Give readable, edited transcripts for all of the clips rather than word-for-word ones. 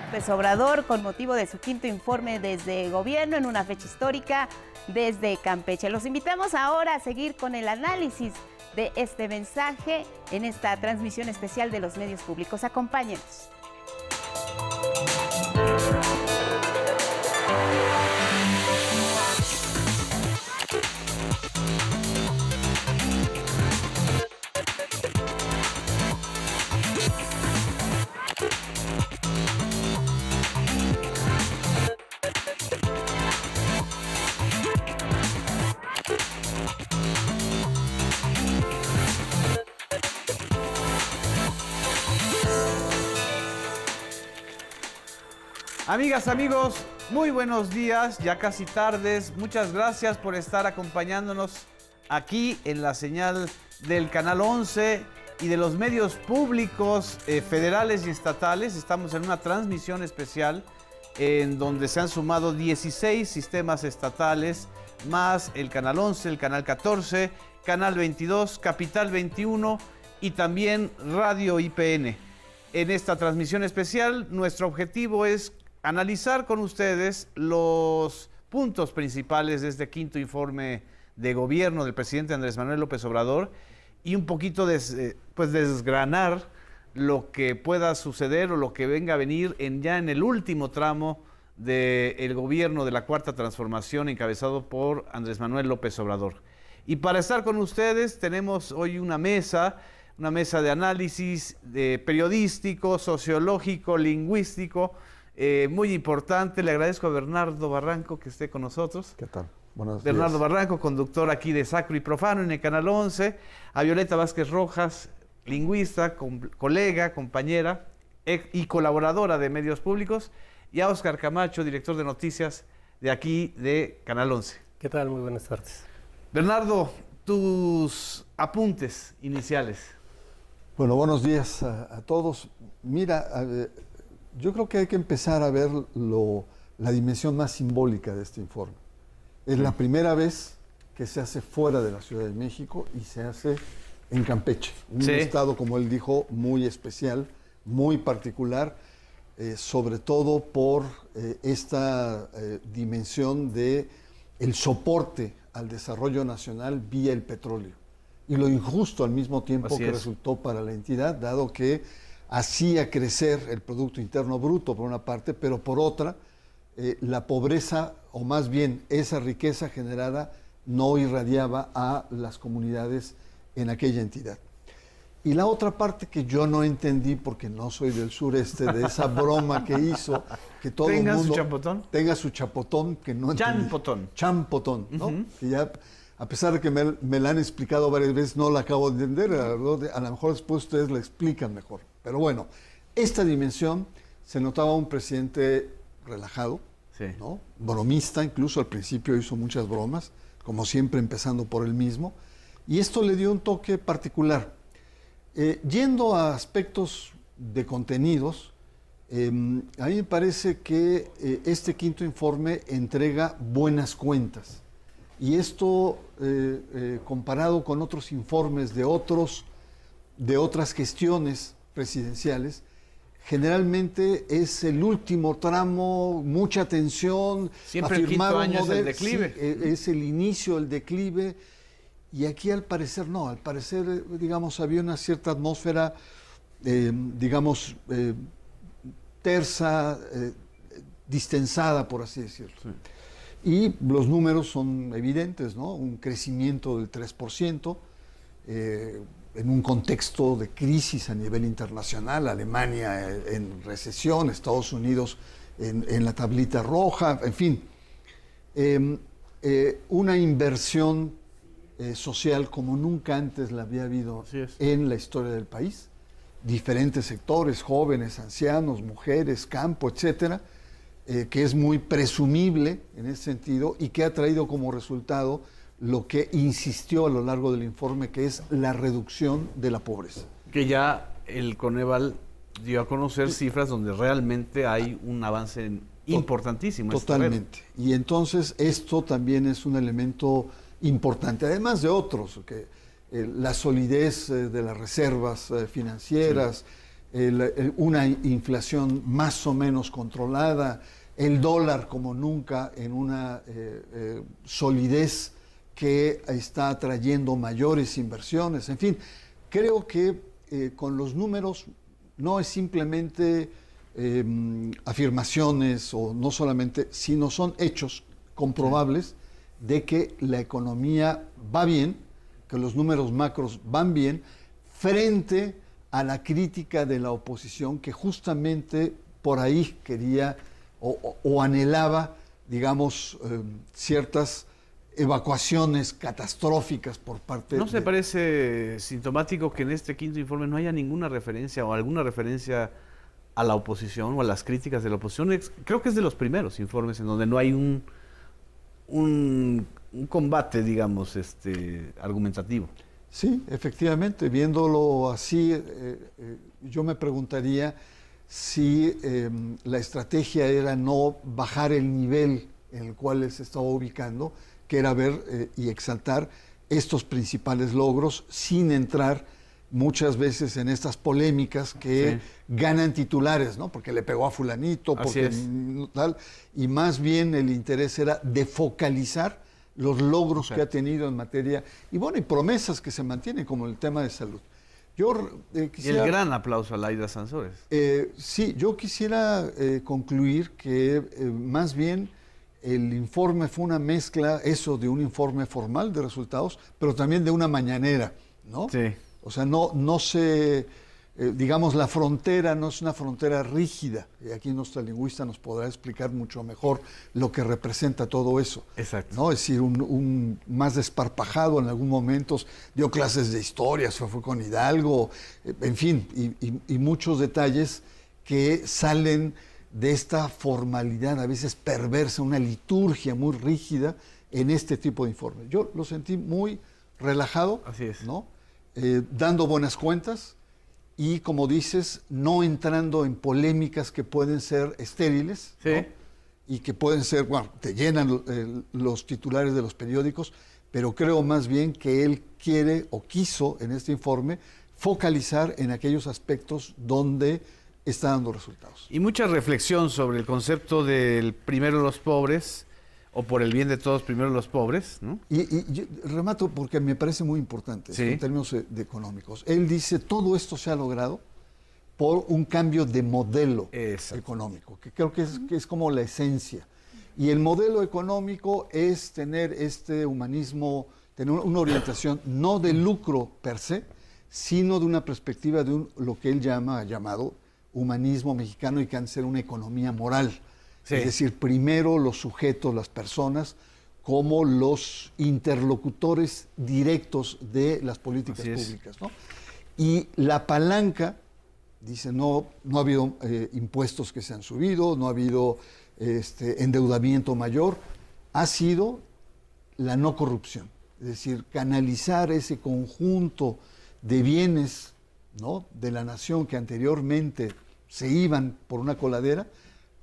López Obrador con motivo de su quinto informe desde gobierno en una fecha histórica desde Campeche. Los invitamos ahora a seguir con el análisis de este mensaje en esta transmisión especial de los medios públicos. Acompáñenos. Amigas, amigos, muy buenos días, ya casi tardes. Muchas gracias por estar acompañándonos aquí en la señal del Canal 11 y de los medios públicos federales y estatales. Estamos en una transmisión especial en donde se han sumado 16 sistemas estatales, más el Canal 11, el Canal 14, Canal 22, Capital 21 y también Radio IPN. En esta transmisión especial, nuestro objetivo es analizar con ustedes los puntos principales de este quinto informe de gobierno del presidente Andrés Manuel López Obrador y un poquito desgranar lo que pueda suceder o lo que venga a venir ya en el último tramo del gobierno de la Cuarta Transformación encabezado por Andrés Manuel López Obrador. Y para estar con ustedes tenemos hoy una mesa de análisis periodístico, sociológico, lingüístico, muy importante. Le agradezco a Bernardo Barranco que esté con nosotros. ¿Qué tal? Buenos días. Bernardo Barranco, conductor aquí de Sacro y Profano en el Canal 11. A Violeta Vázquez Rojas, lingüista, colega, compañera y colaboradora de medios públicos. Y a Óscar Camacho, director de noticias de aquí de Canal 11. ¿Qué tal? Muy buenas tardes. Bernardo, tus apuntes iniciales. Bueno, buenos días a todos. Mira, yo creo que hay que empezar a ver la dimensión más simbólica de este informe. Es la primera vez que se hace fuera de la Ciudad de México y se hace en Campeche, un estado, como él dijo, muy especial, muy particular, sobre todo por esta dimensión de el soporte al desarrollo nacional vía el petróleo y lo injusto al mismo tiempo que resultó para la entidad, dado que hacía crecer el Producto Interno Bruto por una parte, pero por otra, la pobreza, o más bien esa riqueza generada, no irradiaba a las comunidades en aquella entidad. Y la otra parte que yo no entendí, porque no soy del sureste, de esa broma que hizo, que todo el mundo tenga su chapotón, que no entendí. Champotón, ¿no? Que ya, a pesar de que me la han explicado varias veces, no la acabo de entender. A lo mejor después ustedes la explican mejor. Pero bueno, esta dimensión se notaba un presidente relajado, ¿no? Bromista, incluso al principio hizo muchas bromas, como siempre empezando por él mismo, y esto le dio un toque particular. Yendo a aspectos de contenidos, a mí me parece que este quinto informe entrega buenas cuentas. Y esto, comparado con otros informes de otras gestiones presidenciales, generalmente es el último tramo, mucha tensión. Siempre el quinto año es el declive. Sí, es el inicio del declive. Y aquí al parecer no, al parecer, digamos, había una cierta atmósfera, tersa, distensada, por así decirlo. Sí. Y los números son evidentes, ¿no? Un crecimiento del 3%, en un contexto de crisis a nivel internacional, Alemania en recesión, Estados Unidos en la tablita roja, en fin, una inversión social como nunca antes la había habido en la historia del país. Diferentes sectores, jóvenes, ancianos, mujeres, campo, etcétera, que es muy presumible en ese sentido y que ha traído como resultado lo que insistió a lo largo del informe, que es la reducción de la pobreza. Que ya el Coneval dio a conocer cifras donde realmente hay un avance importantísimo. Totalmente. Y entonces esto también es un elemento importante, además de otros, que la solidez de las reservas financieras, una inflación más o menos controlada, el dólar como nunca en una solidez que está atrayendo mayores inversiones. En fin, creo que con los números no es simplemente afirmaciones o no solamente, sino son hechos comprobables de que la economía va bien, que los números macros van bien, frente a la crítica de la oposición que justamente por ahí quería o anhelaba, digamos, ciertas evacuaciones catastróficas por parte ¿No se parece sintomático que en este quinto informe no haya ninguna referencia o alguna referencia a la oposición o a las críticas de la oposición? Creo que es de los primeros informes en donde no hay un combate, digamos, argumentativo. Sí, efectivamente, viéndolo así, yo me preguntaría si la estrategia era no bajar el nivel en el cual él se estaba ubicando, que era ver y exaltar estos principales logros sin entrar muchas veces en estas polémicas que ganan titulares, ¿no? Porque le pegó a fulanito, porque tal, y más bien el interés era de focalizar los logros que ha tenido en materia, y bueno, y promesas que se mantienen, como el tema de salud. Yo quisiera, y el gran aplauso a Laida Sansores. Sí, yo quisiera concluir que más bien el informe fue una mezcla, eso de un informe formal de resultados, pero también de una mañanera, ¿no? Sí. O sea, no se, digamos, la frontera no es una frontera rígida, y aquí nuestra lingüista nos podrá explicar mucho mejor lo que representa todo eso. Exacto. ¿No? Es decir, un más desparpajado en algún momento, dio clases de historia, fue con Hidalgo, en fin, y muchos detalles que salen de esta formalidad a veces perversa, una liturgia muy rígida en este tipo de informes. Yo lo sentí muy relajado, así es, ¿no? Dando buenas cuentas y, como dices, no entrando en polémicas que pueden ser estériles, sí, ¿no? Y que pueden ser, bueno, te llenan los titulares de los periódicos, pero creo más bien que él quiere o quiso en este informe focalizar en aquellos aspectos donde está dando resultados. Y mucha reflexión sobre el concepto del primero los pobres, o por el bien de todos, primero los pobres, ¿no? Y yo remato porque me parece muy importante, sí, en términos de económicos. Él dice, todo esto se ha logrado por un cambio de modelo económico, que creo que es como la esencia. Y el modelo económico es tener este humanismo, tener una orientación no de lucro per se, sino de una perspectiva de lo que él ha llamado humanismo mexicano, y que han de ser una economía moral. Sí. Es decir, primero los sujetos, las personas, como los interlocutores directos de las políticas públicas, ¿no? Y la palanca, dice, no ha habido impuestos que se han subido, no ha habido endeudamiento mayor, ha sido la no corrupción. Es decir, canalizar ese conjunto de bienes, ¿no?, de la nación que anteriormente se iban por una coladera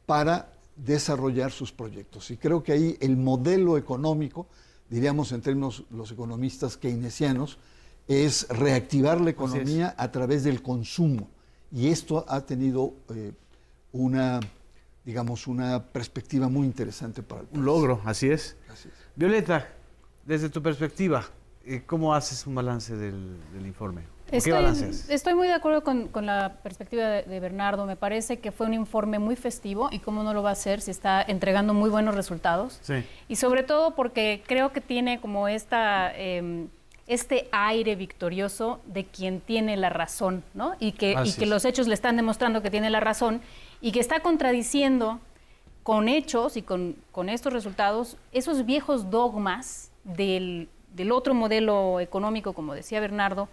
para desarrollar sus proyectos. Y creo que ahí el modelo económico, diríamos en términos los economistas keynesianos, es reactivar la economía a través del consumo. Y esto ha tenido una perspectiva muy interesante para el país. Un logro, así es. Así es. Violeta, desde tu perspectiva, ¿cómo haces un balance del informe? ¿Qué balance haces? Estoy muy de acuerdo con la perspectiva de Bernardo. Me parece que fue un informe muy festivo, y cómo no lo va a hacer si está entregando muy buenos resultados. Sí. Y sobre todo porque creo que tiene como este aire victorioso de quien tiene la razón, ¿no? Y que los hechos le están demostrando que tiene la razón, y que está contradiciendo con hechos y con estos resultados esos viejos dogmas del otro modelo económico, como decía Bernardo,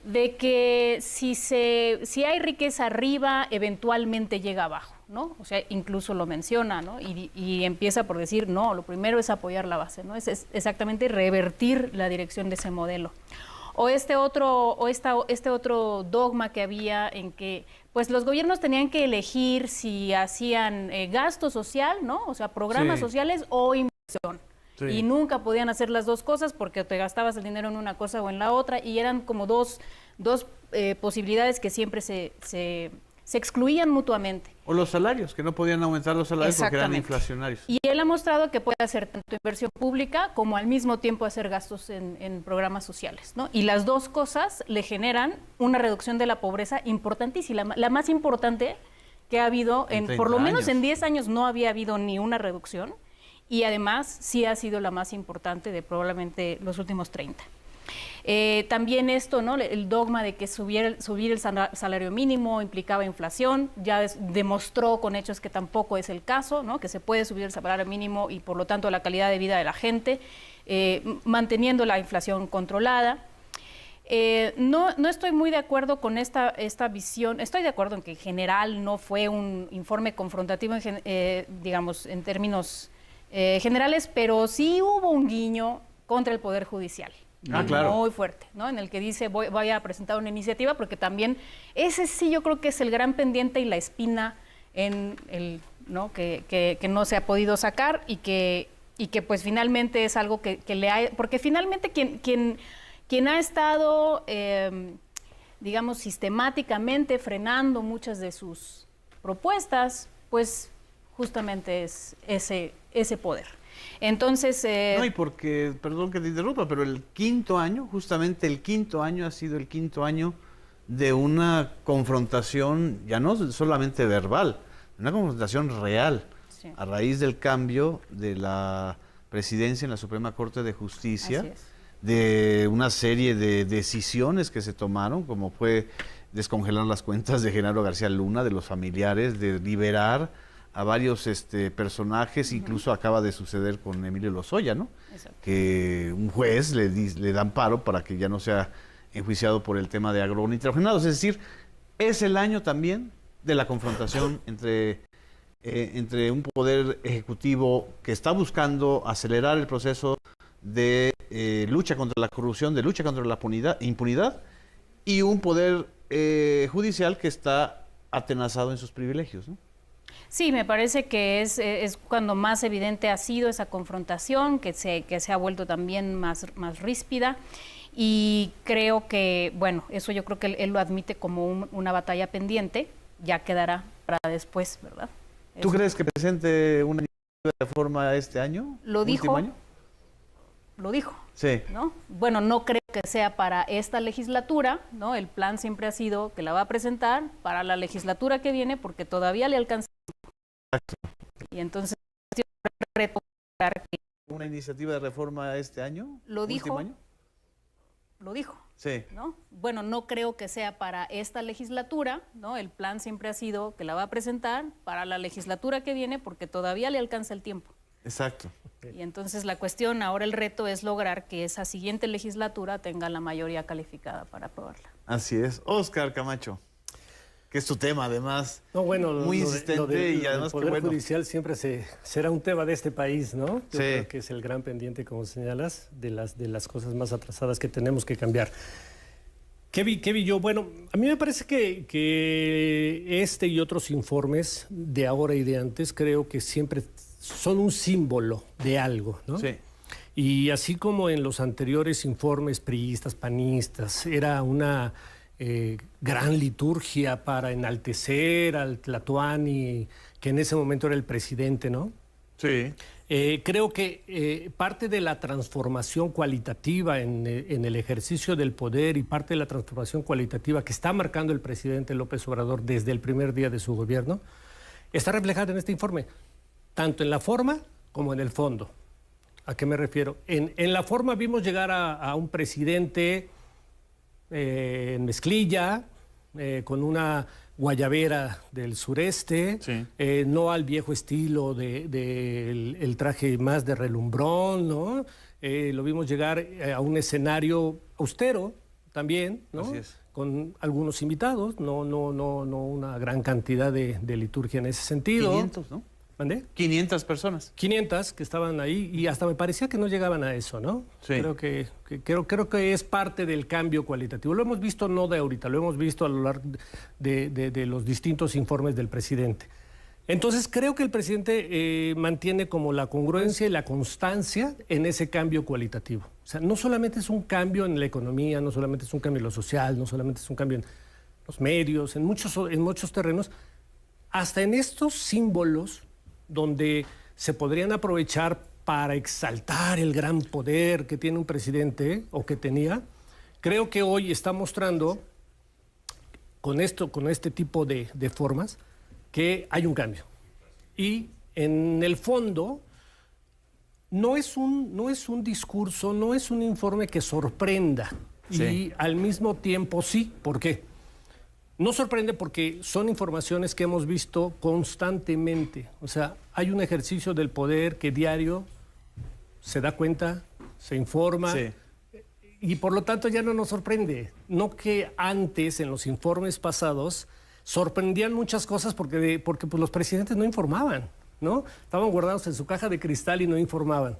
de que si hay riqueza arriba, eventualmente llega abajo, ¿no? O sea, incluso lo menciona, ¿no? Y empieza por decir, no, lo primero es apoyar la base, ¿no? Es exactamente revertir la dirección de ese modelo. O este otro dogma que había, en que pues los gobiernos tenían que elegir si hacían gasto social, ¿no? O sea, programas sociales o inversión. Sí. Y nunca podían hacer las dos cosas, porque te gastabas el dinero en una cosa o en la otra, y eran como dos dos posibilidades que siempre se excluían mutuamente. O los salarios, que no podían aumentar los salarios porque eran inflacionarios. Y él ha mostrado que puede hacer tanto inversión pública como al mismo tiempo hacer gastos en programas sociales, ¿no? Y las dos cosas le generan una reducción de la pobreza importantísima, la más importante que ha habido, por lo menos en 10 años no había habido ni una reducción, y además sí ha sido la más importante de probablemente los últimos 30. También esto, ¿no? El dogma de que subir el salario mínimo implicaba inflación, ya demostró con hechos que tampoco es el caso, ¿no? Que se puede subir el salario mínimo y por lo tanto la calidad de vida de la gente, manteniendo la inflación controlada. No estoy muy de acuerdo con esta visión. Estoy de acuerdo en que en general no fue un informe confrontativo, digamos, en términos generales, pero sí hubo un guiño contra el Poder Judicial. Claro. Muy fuerte, ¿no? En el que dice voy a presentar una iniciativa, porque también ese sí yo creo que es el gran pendiente y la espina en el, ¿no? que no se ha podido sacar y que pues finalmente es algo que le ha... Porque finalmente quien ha estado, digamos, sistemáticamente frenando muchas de sus propuestas, pues justamente es ese poder. Entonces... No, y porque, perdón que te interrumpa, pero el quinto año, justamente el quinto año ha sido el quinto año de una confrontación, ya no solamente verbal, una confrontación real, sí, a raíz del cambio de la presidencia en la Suprema Corte de Justicia, de una serie de decisiones que se tomaron, como fue descongelar las cuentas de Genaro García Luna, de los familiares, de liberar a varios personajes, incluso acaba de suceder con Emilio Lozoya, ¿no? Exacto. Que un juez le da amparo para que ya no sea enjuiciado por el tema de agronitrogenados. Es decir, es el año también de la confrontación entre un poder ejecutivo que está buscando acelerar el proceso de lucha contra la corrupción, de lucha contra la impunidad, y un poder judicial que está atenazado en sus privilegios, ¿no? Sí, me parece que es cuando más evidente ha sido esa confrontación, que se ha vuelto también más ríspida, y creo que, bueno, eso yo creo que él lo admite como una batalla pendiente, ya quedará para después, ¿verdad? ¿Tú crees que presente una iniciativa de reforma este año? Lo dijo. Lo dijo. Sí. ¿No? Bueno, no creo que sea para esta legislatura, ¿no? El plan siempre ha sido que la va a presentar para la legislatura que viene, porque todavía le alcanza. Exacto. Y entonces, reto ¿una iniciativa de reforma este año? Lo dijo. Año? Lo dijo. Sí. ¿No? Bueno, no creo que sea para esta legislatura, ¿no? El plan siempre ha sido que la va a presentar para la legislatura que viene, porque todavía le alcanza el tiempo. Exacto. Y entonces la cuestión, ahora el reto es lograr que esa siguiente legislatura tenga la mayoría calificada para aprobarla. Así es. Óscar Camacho, que es tu tema además, no, bueno, muy insistente y además el Poder Judicial siempre será un tema de este país, ¿no? Yo creo que es el gran pendiente, como señalas, de las cosas más atrasadas que tenemos que cambiar. ¿Qué vi yo? Bueno, a mí me parece que este y otros informes de ahora y de antes creo que siempre son un símbolo de algo, ¿no? Sí. Y así como en los anteriores informes priistas, panistas, era una gran liturgia para enaltecer al Tlatoani, que en ese momento era el presidente, ¿no? Sí. Creo que parte de la transformación cualitativa en el ejercicio del poder y parte de la transformación cualitativa que está marcando el presidente López Obrador desde el primer día de su gobierno está reflejada en este informe, tanto en la forma como en el fondo. ¿A qué me refiero? En la forma vimos llegar a un presidente en mezclilla, con una guayabera del sureste, sí, no al viejo estilo del traje más de relumbrón, ¿no? Lo vimos llegar a un escenario austero también, ¿no? Así es. Con algunos invitados, no una gran cantidad de liturgia en ese sentido. 500, ¿no? ¿Mandé? 500 personas. 500 que estaban ahí y hasta me parecía que no llegaban a eso, ¿no? Sí. Creo que es parte del cambio cualitativo. Lo hemos visto no de ahorita, lo hemos visto a lo largo de los distintos informes del presidente. Entonces creo que el presidente mantiene como la congruencia y la constancia en ese cambio cualitativo. O sea, no solamente es un cambio en la economía, no solamente es un cambio en lo social, no solamente es un cambio en los medios, en muchos terrenos, hasta en estos símbolos donde se podrían aprovechar para exaltar el gran poder que tiene un presidente o que tenía. Creo que hoy está mostrando con este tipo de formas que hay un cambio. Y en el fondo no es un discurso, no es un informe que sorprenda. Sí. Y al mismo tiempo sí. ¿Por qué? No sorprende porque son informaciones que hemos visto constantemente. O sea, hay un ejercicio del poder que diario se da cuenta, se informa, sí. Y por lo tanto ya no nos sorprende. No que antes, en los informes pasados, sorprendían muchas cosas porque pues, los presidentes no informaban, ¿no? Estaban guardados en su caja de cristal y no informaban.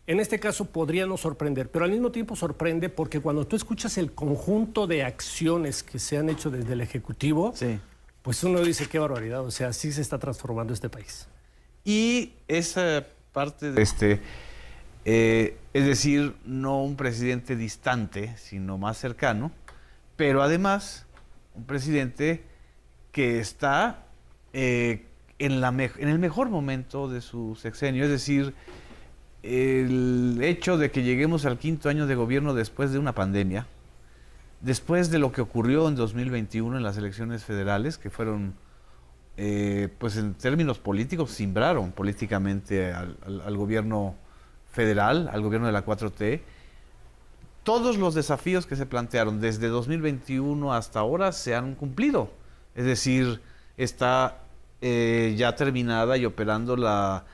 En este caso podría no sorprender, pero al mismo tiempo sorprende porque cuando tú escuchas el conjunto de acciones que se han hecho desde el Ejecutivo, sí. Pues uno dice qué barbaridad, o sea, así se está transformando este país. Y esa parte de es decir, no un presidente distante, sino más cercano, pero además un presidente que está en el mejor momento de su sexenio, es decir, el hecho de que lleguemos al 5º año de gobierno después de una pandemia, después de lo que ocurrió en 2021 en las elecciones federales, que fueron, pues en términos políticos, simbraron políticamente al gobierno federal, al gobierno de la 4T, todos los desafíos que se plantearon desde 2021 hasta ahora se han cumplido. Es decir, está ya terminada y operando la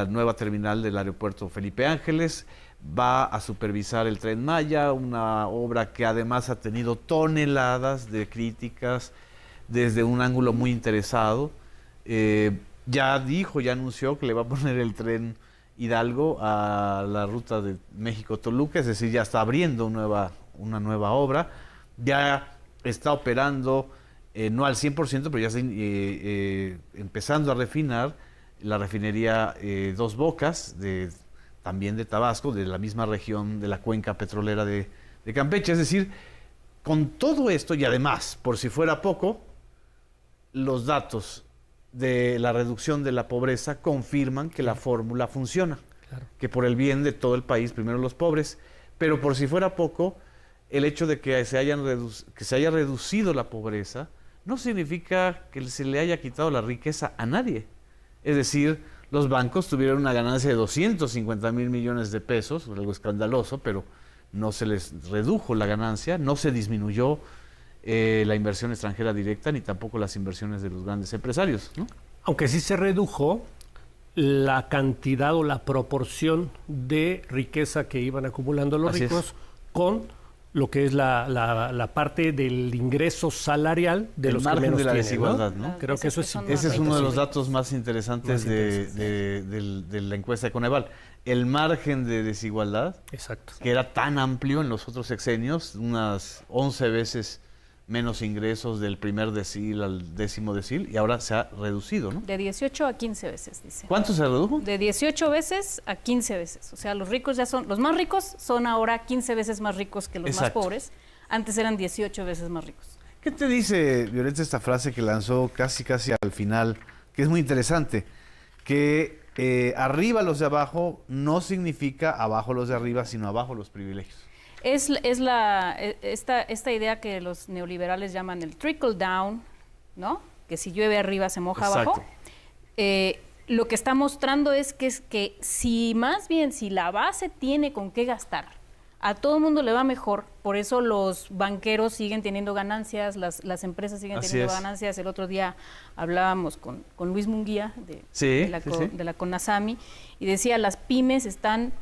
nueva terminal del aeropuerto Felipe Ángeles, va a supervisar el Tren Maya, una obra que además ha tenido toneladas de críticas desde un ángulo muy interesado. Ya anunció que le va a poner el tren Hidalgo a la ruta de México-Toluca, es decir, ya está abriendo una nueva obra, ya está operando, no al 100%, pero ya está empezando a refinar la refinería Dos Bocas, también de Tabasco, de la misma región de la cuenca petrolera de Campeche. Es decir, con todo esto, y además, por si fuera poco, los datos de la reducción de la pobreza confirman que la fórmula funciona, claro. Que por el bien de todo el país, primero los pobres, pero por si fuera poco, el hecho de que se haya reducido la pobreza no significa que se le haya quitado la riqueza a nadie. Es decir, los bancos tuvieron una ganancia de 250,000 millones de pesos, algo escandaloso, pero no se les redujo la ganancia, no se disminuyó la inversión extranjera directa, ni tampoco las inversiones de los grandes empresarios, ¿no? Aunque sí se redujo la cantidad o la proporción de riqueza que iban acumulando los ricos con lo que es la parte del ingreso salarial de los que menos tienen. El margen de la desigualdad, ¿no? Creo que eso es ese es uno de los datos más interesantes de la encuesta de Coneval. El margen de desigualdad, exacto, que era tan amplio en los otros sexenios, unas 11 veces menos ingresos del primer decil al 10º decil, y ahora se ha reducido, ¿no? De 18 a 15 veces, dice. ¿Cuánto se redujo? De 18 veces a 15 veces. O sea, los ricos los más ricos son ahora 15 veces más ricos que los Exacto. Más pobres. Antes eran 18 veces más ricos. ¿Qué te dice, Violeta, esta frase que lanzó casi al final, que es muy interesante? Que arriba los de abajo no significa abajo los de arriba, sino abajo los privilegios. Es esta idea que los neoliberales llaman el trickle down, ¿no? Que si llueve arriba se moja Exacto. Abajo. Lo que está mostrando es que si la base tiene con qué gastar, a todo el mundo le va mejor. Por eso los banqueros siguen teniendo ganancias, las empresas siguen teniendo ganancias. El otro día hablábamos con Luis Munguía de la CONASAMI y decía, las pymes están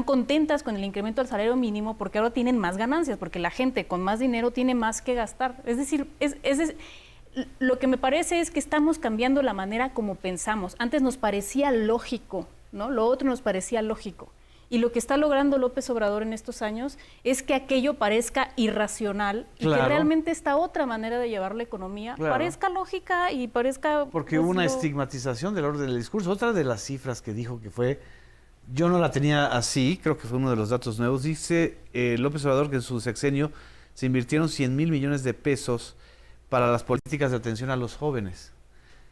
contentas con el incremento del salario mínimo porque ahora tienen más ganancias, porque la gente con más dinero tiene más que gastar. Es decir, lo que me parece es que estamos cambiando la manera como pensamos. Antes nos parecía lógico, ¿no? Lo otro nos parecía lógico. y lo que está logrando López Obrador en estos años es que aquello parezca irracional y que realmente esta otra manera de llevar la economía parezca lógica y parezca... Porque hubo una estigmatización del orden del discurso. Otra de las cifras que dijo que fue, yo no la tenía así, creo que fue uno de los datos nuevos, dice López Obrador que en su sexenio se invirtieron 100,000 millones de pesos para las políticas de atención a los jóvenes.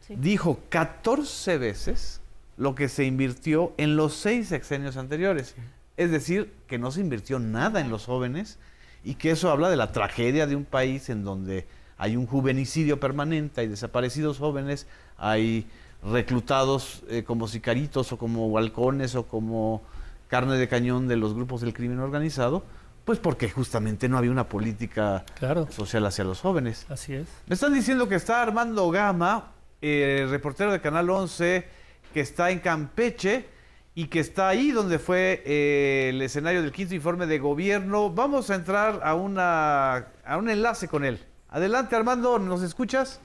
Sí. Dijo 14 veces lo que se invirtió en los 6 sexenios anteriores. Sí. Es decir, que no se invirtió nada en los jóvenes y que eso habla de la tragedia de un país en donde hay un juvenicidio permanente, hay desaparecidos jóvenes, hay reclutados como sicaritos o como halcones o como carne de cañón de los grupos del crimen organizado, pues porque justamente no había una política social hacia los jóvenes. Así es. Me están diciendo que está Armando Gama, reportero de Canal 11, que está en Campeche y que está ahí donde fue el escenario del quinto informe de gobierno. Vamos a entrar a un enlace con él. Adelante, Armando, ¿nos escuchas?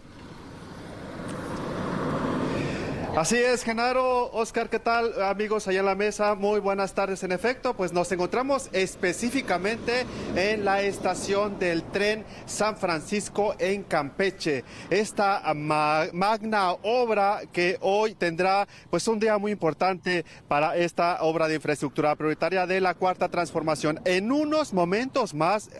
Así es, Genaro, Oscar, ¿qué tal? Amigos allá en la mesa, muy buenas tardes. En efecto, pues nos encontramos específicamente en la estación del tren San Francisco en Campeche. Esta magna obra que hoy tendrá pues un día muy importante para esta obra de infraestructura prioritaria de la Cuarta Transformación. En unos momentos más,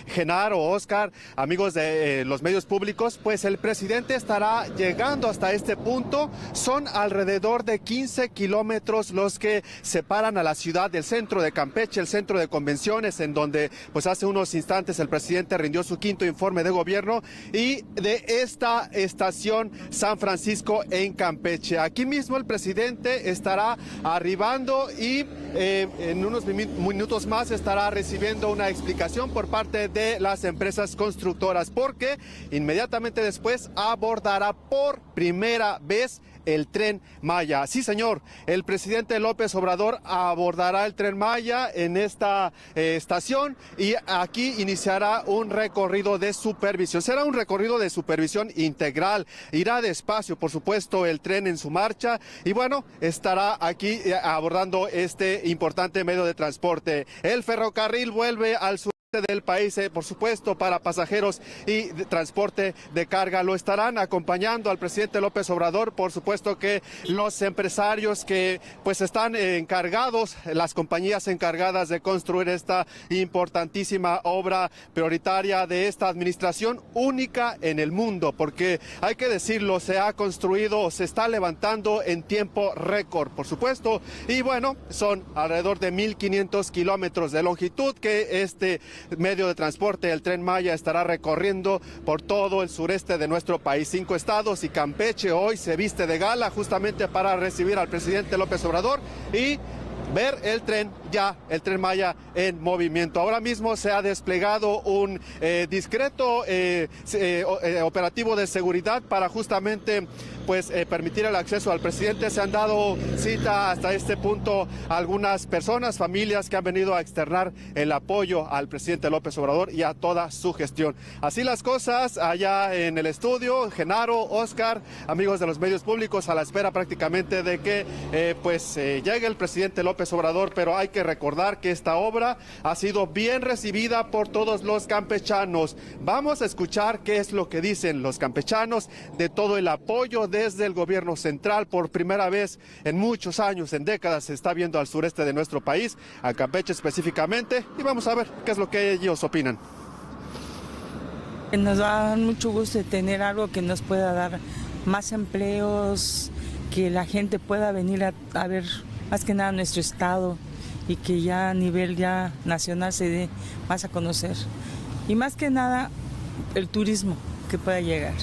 Genaro, Oscar, amigos de los medios públicos, pues el presidente estará llegando hasta este punto. Son alrededor de 15 kilómetros los que separan a la ciudad del centro de Campeche, el centro de convenciones, en donde pues hace unos instantes el presidente rindió su quinto informe de gobierno, y de esta estación San Francisco en Campeche. Aquí mismo el presidente estará arribando y en unos minutos más estará recibiendo una explicación por parte de las empresas constructoras, porque inmediatamente después abordará por primera vez el Tren Maya. Sí, señor, el presidente López Obrador abordará el Tren Maya en esta estación y aquí iniciará un recorrido de supervisión. Será un recorrido de supervisión integral. Irá despacio, por supuesto, el tren en su marcha y bueno, estará aquí abordando este importante medio de transporte. El ferrocarril vuelve al sur del país, por supuesto, para pasajeros y de transporte de carga. Lo estarán acompañando al presidente López Obrador, por supuesto que los empresarios que pues están encargados, las compañías encargadas de construir esta importantísima obra prioritaria de esta administración, única en el mundo, porque hay que decirlo, se ha construido, se está levantando en tiempo récord, por supuesto, y bueno, son alrededor de 1,500 kilómetros de longitud que este medio de transporte, el Tren Maya, estará recorriendo por todo el sureste de nuestro país. 5 estados y Campeche hoy se viste de gala justamente para recibir al presidente López Obrador y ver el tren Maya en movimiento. Ahora mismo se ha desplegado un discreto operativo de seguridad para justamente permitir el acceso al presidente. Se han dado cita hasta este punto a algunas personas, familias que han venido a externar el apoyo al presidente López Obrador y a toda su gestión. Así las cosas allá en el estudio, Genaro, Oscar, amigos de los medios públicos, a la espera prácticamente de que llegue el presidente López Obrador, pero hay que recordar que esta obra ha sido bien recibida por todos los campechanos. Vamos a escuchar qué es lo que dicen los campechanos de todo el apoyo desde el gobierno central. Por primera vez en muchos años, en décadas, se está viendo al sureste de nuestro país, a Campeche específicamente, y vamos a ver qué es lo que ellos opinan. Nos da mucho gusto de tener algo que nos pueda dar más empleos, que la gente pueda venir a ver más que nada nuestro estado y que ya a nivel nacional se dé más a conocer. Y más que nada el turismo que pueda llegar.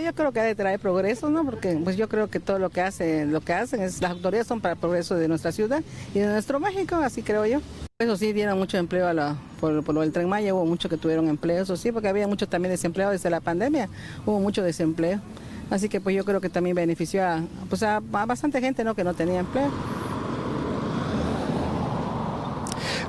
Yo creo que ha de traer progreso, ¿no? Porque pues yo creo que todo lo que hacen las autoridades son para el progreso de nuestra ciudad y de nuestro México, así creo yo. Eso sí, dieron mucho empleo por lo del Tren Maya, hubo muchos que tuvieron empleo, eso sí, porque había mucho también desempleo desde la pandemia, hubo mucho desempleo. Así que pues yo creo que también benefició a bastante gente, ¿no? Que no tenía empleo.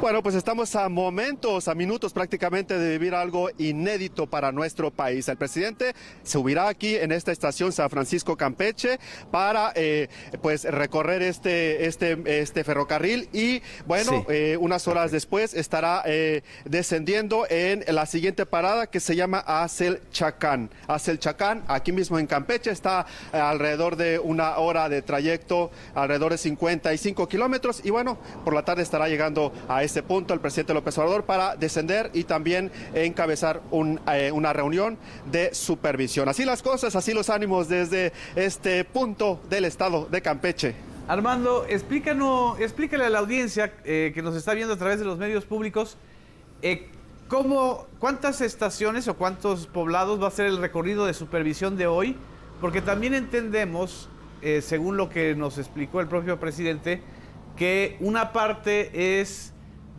Bueno, pues estamos a momentos, a minutos prácticamente de vivir algo inédito para nuestro país. El presidente subirá aquí en esta estación San Francisco Campeche para pues recorrer este ferrocarril y bueno, sí, unas horas después estará descendiendo en la siguiente parada que se llama Azelchacán. Azelchacán, aquí mismo en Campeche, está alrededor de una hora de trayecto, alrededor de 55 kilómetros y bueno, por la tarde estará llegando a este punto el presidente López Obrador para descender y también encabezar una reunión de supervisión. Así las cosas, así los ánimos desde este punto del estado de Campeche. Armando, explícale a la audiencia que nos está viendo a través de los medios públicos cuántas estaciones o cuántos poblados va a ser el recorrido de supervisión de hoy, porque también entendemos, según lo que nos explicó el propio presidente, que una parte es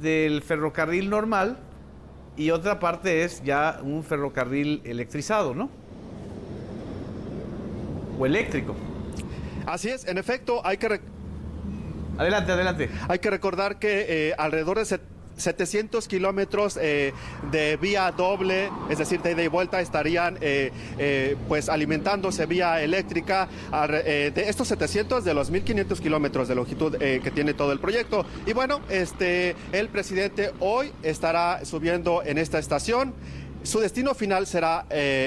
del ferrocarril normal y otra parte es ya un ferrocarril electrizado, ¿no? O eléctrico. Así es, en efecto, Adelante. Hay que recordar que alrededor de 700 kilómetros de vía doble, es decir, de ida y vuelta, estarían pues alimentándose vía eléctrica de estos 700 de los 1.500 kilómetros de longitud que tiene todo el proyecto. Y bueno, el presidente hoy estará subiendo en esta estación. Su destino final será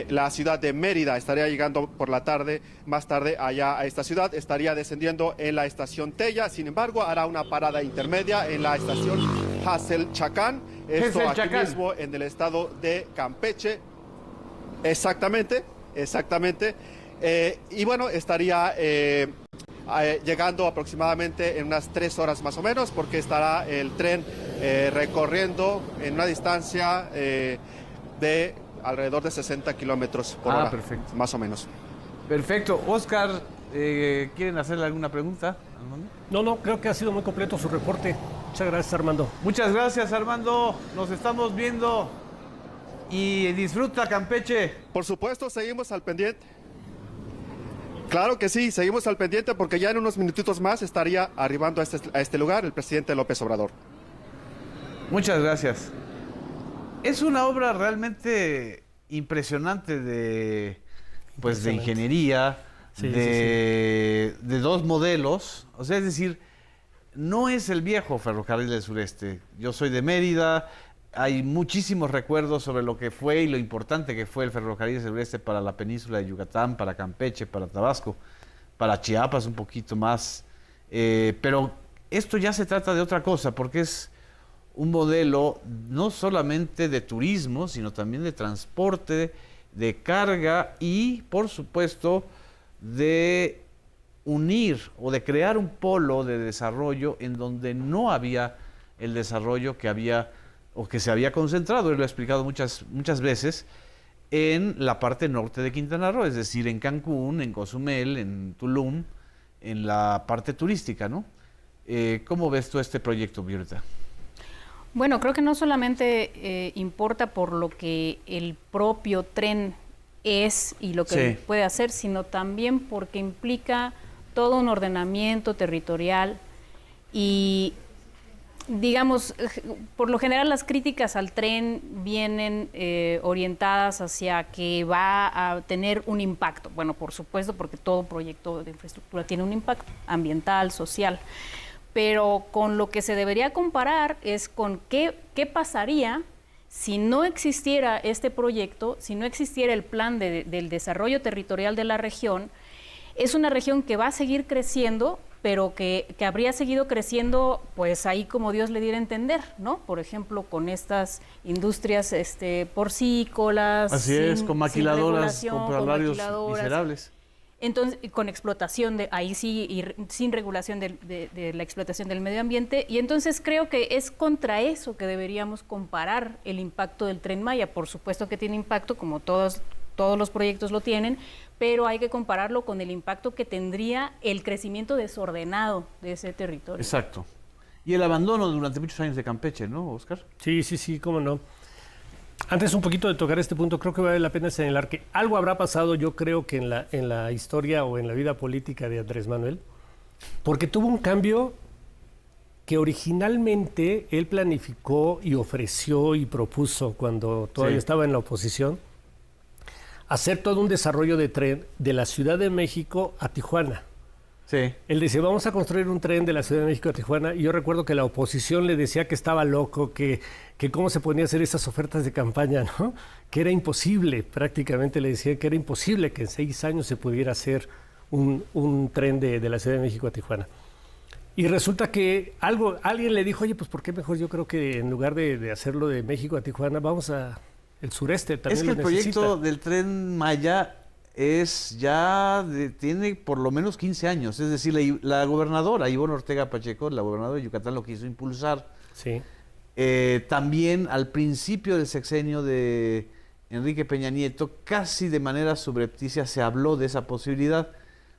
la ciudad de Mérida. Estaría llegando por la tarde, más tarde allá a esta ciudad. Estaría descendiendo en la estación Tella. Sin embargo, hará una parada intermedia en la estación Azelchacán. Esto aquí mismo en el estado de Campeche. Exactamente. Y bueno, estaría llegando aproximadamente en unas 3 horas más o menos, porque estará el tren recorriendo en una distancia de alrededor de 60 kilómetros por hora. Perfecto. Más o menos. Perfecto. Oscar, ¿quieren hacerle alguna pregunta, Armando? No, creo que ha sido muy completo su reporte. Muchas gracias, Armando. Muchas gracias, Armando. Nos estamos viendo y disfruta Campeche. Por supuesto, seguimos al pendiente. Claro que sí, seguimos al pendiente porque ya en unos minutitos más estaría arribando a este lugar el presidente López Obrador. Muchas gracias. Es una obra realmente impresionante de ingeniería, de dos modelos. O sea, es decir, no es el viejo ferrocarril del sureste. Yo soy de Mérida, hay muchísimos recuerdos sobre lo que fue y lo importante que fue el ferrocarril del sureste para la península de Yucatán, para Campeche, para Tabasco, para Chiapas un poquito más. Pero esto ya se trata de otra cosa, porque es un modelo no solamente de turismo, sino también de transporte, de carga y, por supuesto, de unir o de crear un polo de desarrollo en donde no había el desarrollo que había o que se había concentrado, él lo ha explicado muchas veces, en la parte norte de Quintana Roo, es decir, en Cancún, en Cozumel, en Tulum, en la parte turística, ¿no? ¿Cómo ves tú este proyecto, Violeta? Bueno, creo que no solamente importa por lo que el propio tren es y lo que puede hacer, sino también porque implica todo un ordenamiento territorial y, digamos, por lo general las críticas al tren vienen orientadas hacia que va a tener un impacto. Bueno, por supuesto, porque todo proyecto de infraestructura tiene un impacto ambiental, social. Pero con lo que se debería comparar es con qué pasaría si no existiera este proyecto, si no existiera el plan del desarrollo territorial de la región. Es una región que va a seguir creciendo, pero que habría seguido creciendo, pues ahí como Dios le diera a entender, ¿no? Por ejemplo, con estas industrias porcícolas. Así es, con maquiladoras, con salarios miserables. Entonces, con explotación, ahí sí, y sin regulación de la explotación del medio ambiente. Y entonces creo que es contra eso que deberíamos comparar el impacto del Tren Maya. Por supuesto que tiene impacto, como todos los proyectos lo tienen, pero hay que compararlo con el impacto que tendría el crecimiento desordenado de ese territorio. Exacto. Y el abandono durante muchos años de Campeche, ¿no, Oscar? Sí, cómo no. Antes un poquito de tocar este punto, creo que vale la pena señalar que algo habrá pasado, yo creo que en la historia o en la vida política de Andrés Manuel, porque tuvo un cambio que originalmente él planificó y ofreció y propuso cuando todavía estaba en la oposición, hacer todo un desarrollo de tren de la Ciudad de México a Tijuana. Sí. Él decía, vamos a construir un tren de la Ciudad de México a Tijuana, y yo recuerdo que la oposición le decía que estaba loco, que cómo se ponía a hacer esas ofertas de campaña, ¿no? Que era imposible, prácticamente le decía que era imposible que en 6 años se pudiera hacer un tren de la Ciudad de México a Tijuana. Y resulta que alguien le dijo, oye, pues ¿por qué mejor? Yo creo que en lugar de hacerlo de México a Tijuana, vamos a el sureste, también es que lo el proyecto necesita. del Tren Maya tiene por lo menos 15 años. Es decir, la gobernadora Ivonne Ortega Pacheco, la gobernadora de Yucatán, lo quiso impulsar. Sí. También al principio del sexenio de Enrique Peña Nieto, casi de manera subrepticia se habló de esa posibilidad.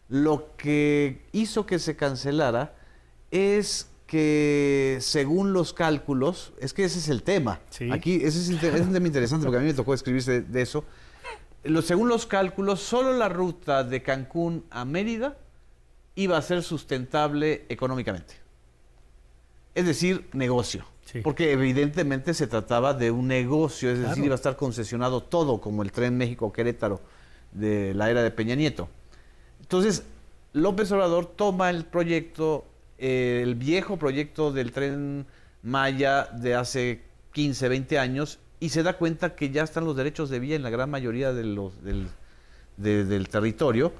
Lo que hizo que se cancelara es que, según los cálculos, es que ese es el tema. Sí. Aquí es un tema interesante porque a mí me tocó escribir de eso. Según los cálculos, solo la ruta de Cancún a Mérida iba a ser sustentable económicamente. Es decir, negocio. Sí. Porque evidentemente se trataba de un negocio, es decir, Claro. iba a estar concesionado todo, como el Tren México-Querétaro de la era de Peña Nieto. Entonces, López Obrador toma el proyecto, el viejo proyecto del Tren Maya de hace 15, 20 años, y se da cuenta que ya están los derechos de vía en la gran mayoría del territorio,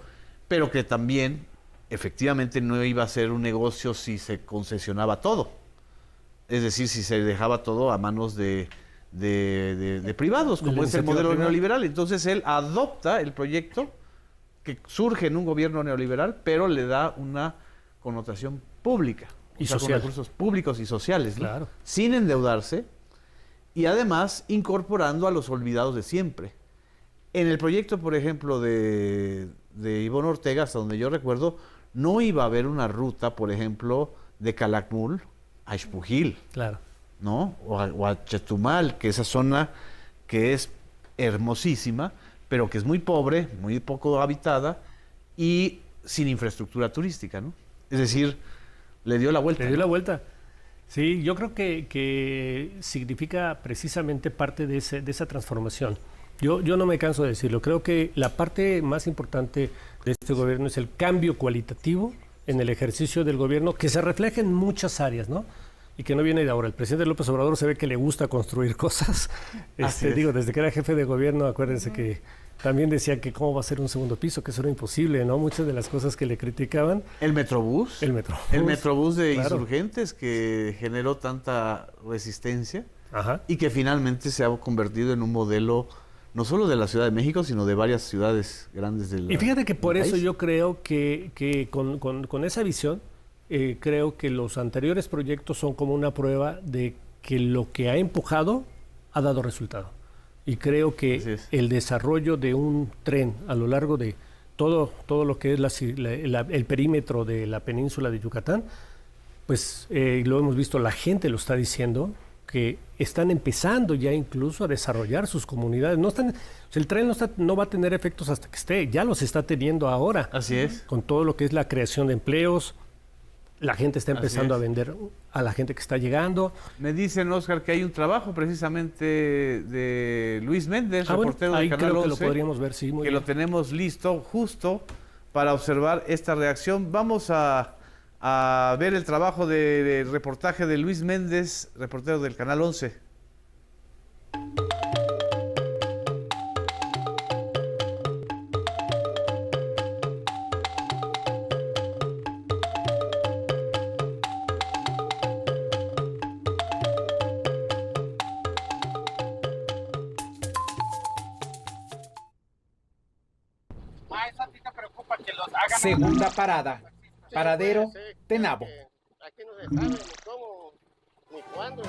pero que también efectivamente no iba a ser un negocio si se concesionaba todo. Es decir, si se dejaba todo a manos de privados, como es el modelo neoliberal. Entonces él adopta el proyecto que surge en un gobierno neoliberal, pero le da una connotación pública. Y con social. recursos públicos y sociales, ¿no? Claro. Sin endeudarse, y además incorporando a los olvidados de siempre. En el proyecto, por ejemplo, de Ivonne Ortega, hasta donde yo recuerdo, no iba a haber una ruta, por ejemplo, de Calakmul a Xpujil, Claro. ¿no? O a Chetumal, que esa zona que es hermosísima, pero que es muy pobre, muy poco habitada y sin infraestructura turística, ¿no? Es decir, le dio la vuelta. Le dio la vuelta. Sí, yo creo que significa precisamente parte de esa transformación. Yo no me canso de decirlo. Creo que la parte más importante de este gobierno es el cambio cualitativo en el ejercicio del gobierno, que se refleja en muchas áreas, ¿no? Y que no viene de ahora. El presidente López Obrador se ve que le gusta construir cosas. Desde que era jefe de gobierno, acuérdense que también decía que cómo va a ser un segundo piso, que eso era imposible, ¿no? Muchas de las cosas que le criticaban. El Metrobús. El Metrobús. El Metrobús de Claro. Insurgentes, que generó tanta resistencia. Ajá. Y que finalmente se ha convertido en un modelo no solo de la Ciudad de México, sino de varias ciudades grandes del país. Y fíjate que por eso yo creo que con esa visión, creo que los anteriores proyectos son como una prueba de que lo que ha empujado ha dado resultado. Y creo que el desarrollo de un tren a lo largo de todo lo que es el perímetro de la península de Yucatán, pues lo hemos visto, la gente lo está diciendo, que están empezando ya incluso a desarrollar sus comunidades. El tren no va a tener efectos hasta que esté, ya los está teniendo ahora. Así es. Con todo lo que es la creación de empleos, la gente está empezando a vender a la gente que está llegando. Me dicen, Oscar, que hay un trabajo precisamente de Luis Méndez, reportero ahí de Canal creo 11, que lo podríamos ver, sí, muy que bien. lo tenemos listo justo para observar esta reacción. Vamos a ver el trabajo de reportaje de Luis Méndez, reportero del Canal 11. Segunda parada, paradero Tenabo. Aquí no se sabe ni cómo ni cuándo.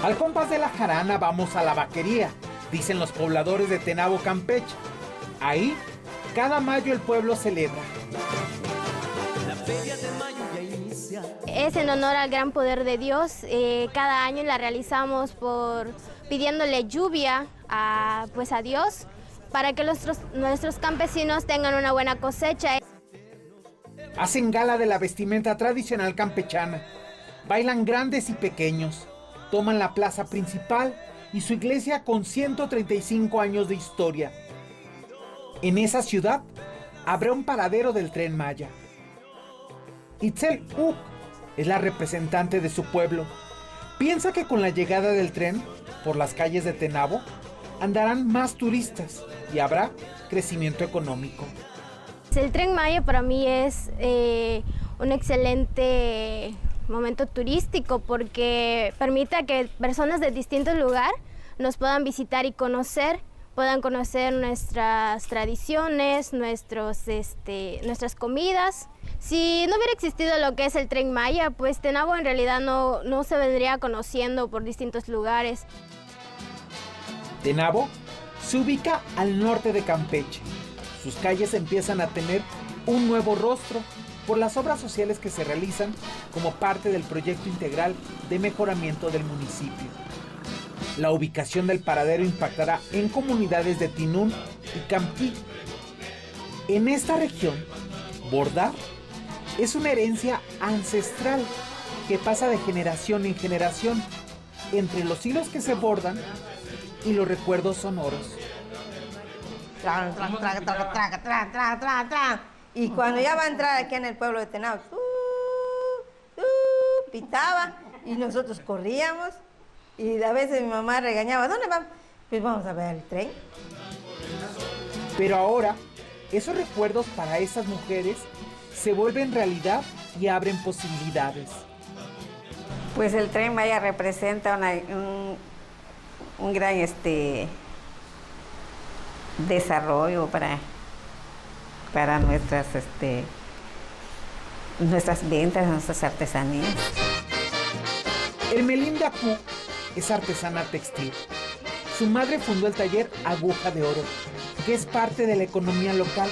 Al compás de la jarana vamos a la vaquería, dicen los pobladores de Tenabo, Campeche. Ahí, cada mayo el pueblo celebra. Es en honor al gran poder de Dios. Cada año la realizamos pidiéndole lluvia a Dios para que nuestros campesinos tengan una buena cosecha. Hacen gala de la vestimenta tradicional campechana. Bailan grandes y pequeños. Toman la plaza principal y su iglesia con 135 años de historia. En esa ciudad habrá un paradero del Tren Maya. Itzel Uc es la representante de su pueblo. Piensa que con la llegada del tren por las calles de Tenabo andarán más turistas y habrá crecimiento económico. El Tren Maya para mí es un excelente momento turístico porque permite que personas de distintos lugares nos puedan visitar y puedan conocer nuestras tradiciones, nuestras comidas. Si no hubiera existido lo que es el Tren Maya, pues Tenabo en realidad no se vendría conociendo por distintos lugares. Tenabo se ubica al norte de Campeche. Sus calles empiezan a tener un nuevo rostro por las obras sociales que se realizan como parte del proyecto integral de mejoramiento del municipio. La ubicación del paradero impactará en comunidades de Tinún y Camquí. En esta región, bordar es una herencia ancestral que pasa de generación en generación entre los hilos que se bordan y los recuerdos sonoros. Y cuando ya va a entrar aquí en el pueblo de Tenabo, pitaba y nosotros corríamos y a veces mi mamá regañaba, ¿dónde vamos? Pues vamos a ver el tren. Pero ahora, esos recuerdos para esas mujeres se vuelven realidad y abren posibilidades. Pues el Tren Maya representa un gran desarrollo para nuestras ventas, nuestras artesanías. Ermelinda Q es artesana textil. Su madre fundó el taller Aguja de Oro, que es parte de la economía local.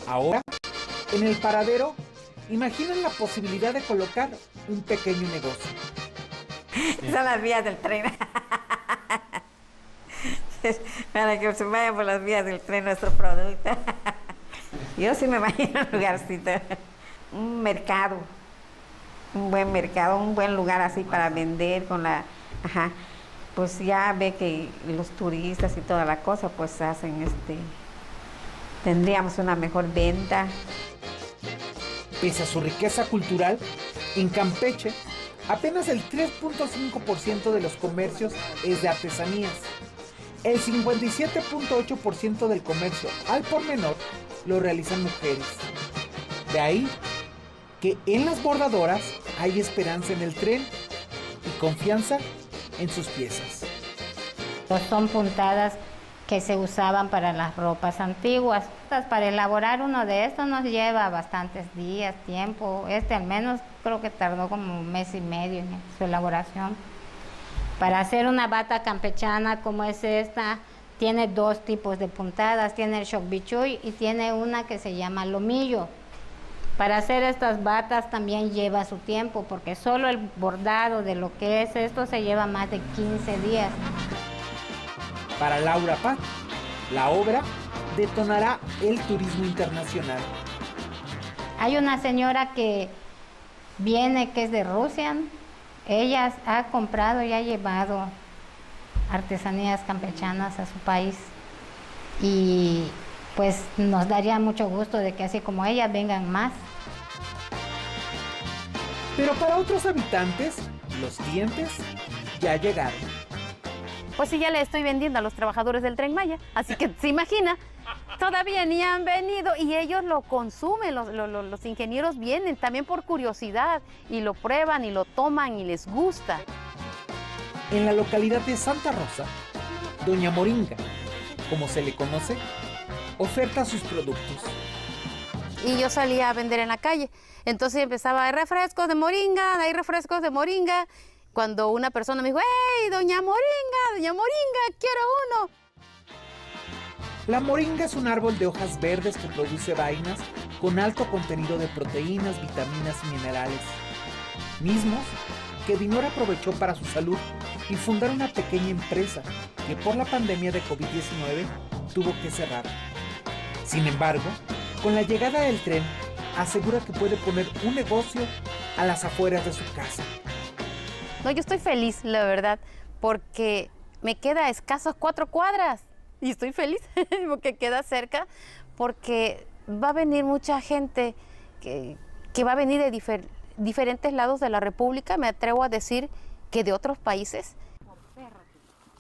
Ahora, en el paradero, imaginan la posibilidad de colocar un pequeño negocio. Son las vías del tren. Para que se vayan por las vías del tren nuestro producto. Yo sí me imagino un lugarcito, un mercado, un buen mercado, un buen lugar así para vender con la... Ajá, pues ya ve que los turistas y toda la cosa pues hacen tendríamos una mejor venta. Pese a su riqueza cultural, en Campeche apenas el 3.5% de los comercios es de artesanías. El 57.8% del comercio al por menor lo realizan mujeres. De ahí que en las bordadoras hay esperanza en el tren y confianza en sus piezas. Son puntadas que se usaban para las ropas antiguas. Para elaborar uno de estos nos lleva bastantes días, tiempo. Al menos creo que tardó como un mes y medio en su elaboración. Para hacer una bata campechana como es esta, tiene dos tipos de puntadas. Tiene el shokbichuy y tiene una que se llama lomillo. Para hacer estas batas también lleva su tiempo, porque solo el bordado de lo que es esto se lleva más de 15 días. Para Laura Paz, la obra detonará el turismo internacional. Hay una señora que viene, que es de Rusia. Ella ha comprado y ha llevado artesanías campechanas a su país. Y pues nos daría mucho gusto de que así como ella vengan más. Pero para otros habitantes, los clientes ya llegaron. Pues sí, ya le estoy vendiendo a los trabajadores del Tren Maya, así que se imagina, todavía ni han venido y ellos lo consumen, los ingenieros vienen también por curiosidad y lo prueban y lo toman y les gusta. En la localidad de Santa Rosa, Doña Moringa, como se le conoce, oferta sus productos. Y yo salía a vender en la calle, entonces empezaba, hay refrescos de moringa, Cuando una persona me dijo, ¡hey, Doña Moringa, quiero uno! La moringa es un árbol de hojas verdes que produce vainas con alto contenido de proteínas, vitaminas y minerales, mismos que Dinor aprovechó para su salud y fundar una pequeña empresa que por la pandemia de COVID-19 tuvo que cerrar. Sin embargo, con la llegada del tren, asegura que puede poner un negocio a las afueras de su casa. No, yo estoy feliz, la verdad, porque me queda a escasos 4 cuadras y estoy feliz porque queda cerca, porque va a venir mucha gente que va a venir de diferentes lados de la República, me atrevo a decir que de otros países.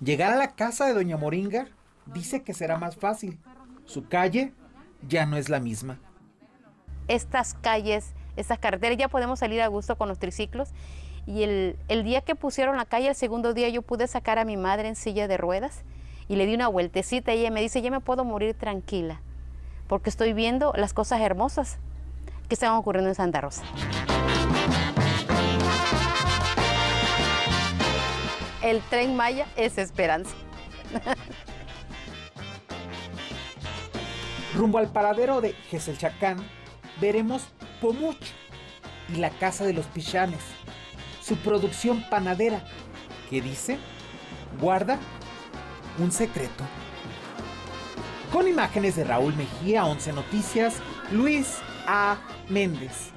Llegar a la casa de doña Moringa dice que será más fácil. Su calle ya no es la misma. Estas calles, estas carreteras, ya podemos salir a gusto con los triciclos. Y el día que pusieron la calle, el segundo día yo pude sacar a mi madre en silla de ruedas y le di una vueltecita y ella me dice, ya me puedo morir tranquila, porque estoy viendo las cosas hermosas que están ocurriendo en Santa Rosa. El Tren Maya es esperanza. Rumbo al paradero de Jeselchacán, veremos Pomuch y la Casa de los Pichanes, su producción panadera, que dice, guarda un secreto. Con imágenes de Raúl Mejía, 11 Noticias, Luis A. Méndez.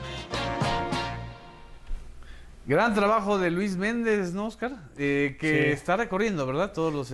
Gran trabajo de Luis Méndez, ¿no, Oscar? Que Sí. está recorriendo, ¿verdad? Todos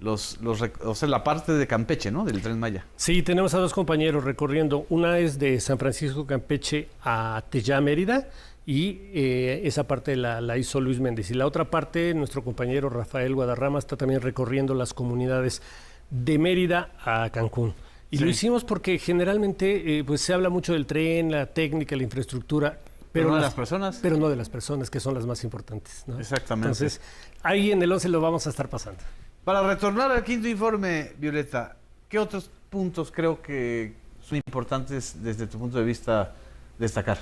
o sea, la parte de Campeche, ¿no? Del Tren Maya. Sí, tenemos a 2 compañeros recorriendo. Una es de San Francisco, Campeche a Tellá, Mérida, y esa parte la hizo Luis Méndez. Y la otra parte, nuestro compañero Rafael Guadarrama está también recorriendo las comunidades de Mérida a Cancún. Y Sí. lo hicimos porque generalmente pues se habla mucho del tren, la técnica, la infraestructura. Pero no de las personas. Pero no de las personas, que son las más importantes, ¿no? Exactamente. Entonces, ahí en el 11 lo vamos a estar pasando. Para retornar al quinto informe, Violeta, ¿qué otros puntos creo que son importantes desde tu punto de vista destacar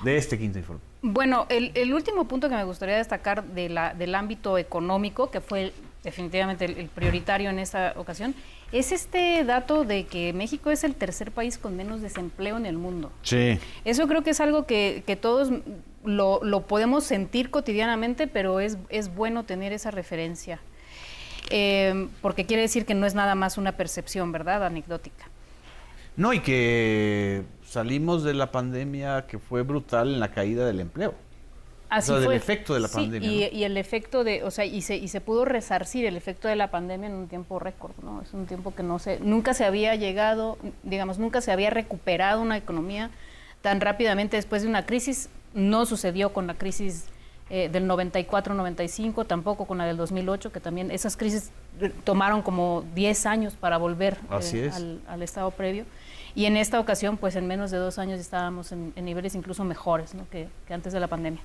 de este quinto informe? Bueno, el último punto que me gustaría destacar del ámbito económico, que fue definitivamente el prioritario en esta ocasión, es este dato de que México es el tercer país con menos desempleo en el mundo. Sí. Eso creo que es algo que todos lo podemos sentir cotidianamente, pero es bueno tener esa referencia. Porque quiere decir que no es nada más una percepción, ¿verdad?, anecdótica. No, y que salimos de la pandemia que fue brutal en la caída del empleo. Así o sea, fue. del efecto de la Sí, pandemia. ¿no? Y el efecto de, o sea, y se pudo resarcir el efecto de la pandemia en un tiempo récord, ¿no? Es un tiempo que nunca se había llegado, digamos, nunca se había recuperado una economía tan rápidamente después de una crisis. No sucedió con la crisis del 94-95, tampoco con la del 2008, que también esas crisis tomaron como 10 años para volver al estado previo. Y en esta ocasión, pues en menos de 2 años estábamos en niveles incluso mejores, ¿no?, que antes de la pandemia.